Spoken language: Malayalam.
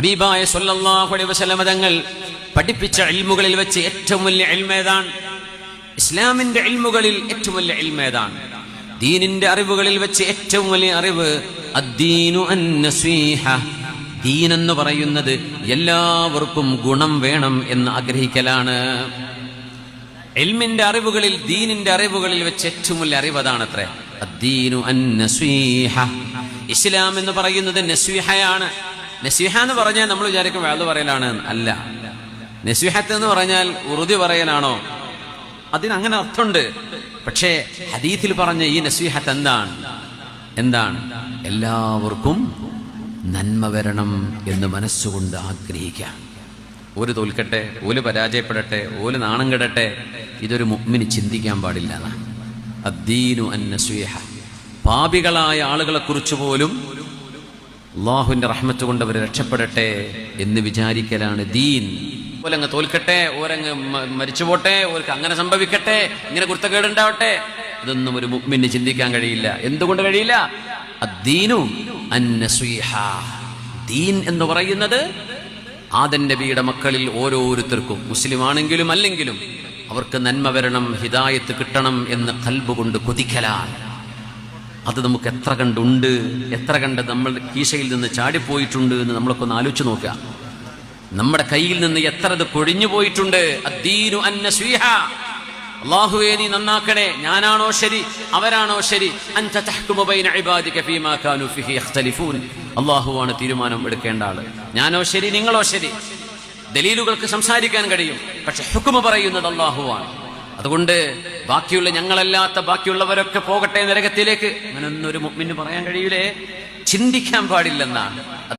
ഹബീബായ സ്വല്ലല്ലാഹു അലൈഹി വസല്ലം തങ്ങൾ പഠിപ്പിച്ച ഇൽമുകളിൽ വെച്ച് ഏറ്റവും വലിയ ഇൽമ് ഏതാണ്? ഇസ്ലാമിന്റെ ഇൽമുകളിൽ ഏറ്റവും വലിയ ഇൽമ് ഏതാണ്? ദീനിന്റെ അറിവുകളിൽ വെച്ച് ഏറ്റവും വലിയ അറിവ് അദ്ദീനു അന്നസീഹ. ദീൻ എന്ന് പറയുന്നത് എല്ലാവർക്കും ഗുണം വേണം എന്ന് ആഗ്രഹിക്കലാണ്. ഇൽമിന്റെ അറിവുകളിൽ, ദീനിന്റെ അറിവുകളിൽ വെച്ച് ഏറ്റവും വലിയ അറിവ് അതാണത്രേ, അദ്ദീനു അന്നസീഹ. ഇസ്ലാം എന്ന് പറയുന്നത് നസീഹയാണ്. നസീഹ എന്ന് പറഞ്ഞാൽ നമ്മൾ വിചാരിക്കും വഅദ് പറയലാണ്. അല്ല, നസീഹത്ത് എന്ന് പറഞ്ഞാൽ ഉറുദു പറയലാണോ? അതിനങ്ങനെ അർത്ഥമുണ്ട്. പക്ഷേ ഹദീസിൽ പറഞ്ഞ ഈ നസീഹത്ത് എന്താണ്? എല്ലാവർക്കും നന്മ വരണം എന്ന് മനസ്സുകൊണ്ട് ആഗ്രഹിക്കാം. ഓല് തോൽക്കട്ടെ, ഓല് പരാജയപ്പെടട്ടെ, ഓല് നാണം കെടട്ടെ, ഇതൊരു മുഅ്മിന് ചിന്തിക്കാൻ പാടില്ല. അദ്ദീനു അന്നസീഹ. പാപികളായ ആളുകളെ കുറിച്ച് പോലും അല്ലാഹുവിന്റെ റഹ്മത്ത് കൊണ്ട് അവർ രക്ഷപ്പെടട്ടെ എന്ന് വിചാരിക്കലാണ് ദീൻ. ഓരങ്ങ് തോൽക്കട്ടെ, ഓരങ്ങ് മരിച്ചു പോട്ടെ, ഓർക്ക് അങ്ങനെ സംഭവിക്കട്ടെ, ഇങ്ങനെ കുരുത്തക്കേടുണ്ടാവട്ടെ, ഇതൊന്നും ഒരു മുഅ്മിന് ചിന്തിക്കാൻ കഴിയില്ല. എന്തുകൊണ്ട് കഴിയില്ല? അദ്ദീനു അന്നസീഹ. ദീൻ എന്ന് പറയുന്നത് ആദം നബിയുടെ മക്കളിൽ ഓരോരുത്തർക്കും, മുസ്ലിം ആണെങ്കിലും അല്ലെങ്കിലും, അവർക്ക് നന്മ വരണം, ഹിദായത്ത് കിട്ടണം എന്ന് ഖൽബ് കൊണ്ട് കൊതിക്കലാണ്. അത് നമുക്ക് എത്ര കണ്ടുണ്ട്, എത്ര കണ്ട് നമ്മളുടെ കീശയിൽ നിന്ന് ചാടിപ്പോയിട്ടുണ്ട് എന്ന് നമ്മളൊക്കെ ഒന്ന് ആലോചിച്ച് നോക്കുക. നമ്മുടെ കയ്യിൽ നിന്ന് എത്ര അത് കൊഴിഞ്ഞു പോയിട്ടുണ്ട്. അദ്ദീനു അന്നസീഹ. അല്ലാഹുവേ നീ നന്നാക്കണേ, ഞാനാണോ ശരി, അവരാണോ ശരി? അൻത തഹ്കുമു ബൈന ഇബാദിക ഫീമാ കാനൂ ഫീഹി യഖ്തലിഫൂൻ. അല്ലാഹുവാണ് തീരുമാനം എടുക്കേണ്ട ആള്. ഞാനോ ശരി, നിങ്ങളോ ശരി. ദലീലുകൾക്ക് സംസാരിക്കാൻ കഴിയും, പക്ഷെ ഹുക്മ് പറയുന്നത് അല്ലാഹുവാണ്. അതുകൊണ്ട് ബാക്കിയുള്ള ഞങ്ങളല്ലാത്ത ബാക്കിയുള്ളവരൊക്കെ പോകട്ടെ നരകത്തിലേക്ക്, അങ്ങനൊന്നും ഒരു മുഅ്മിന് പറയാൻ കഴിയൂലേ, ചിന്തിക്കാൻ പാടില്ലെന്നാണ്.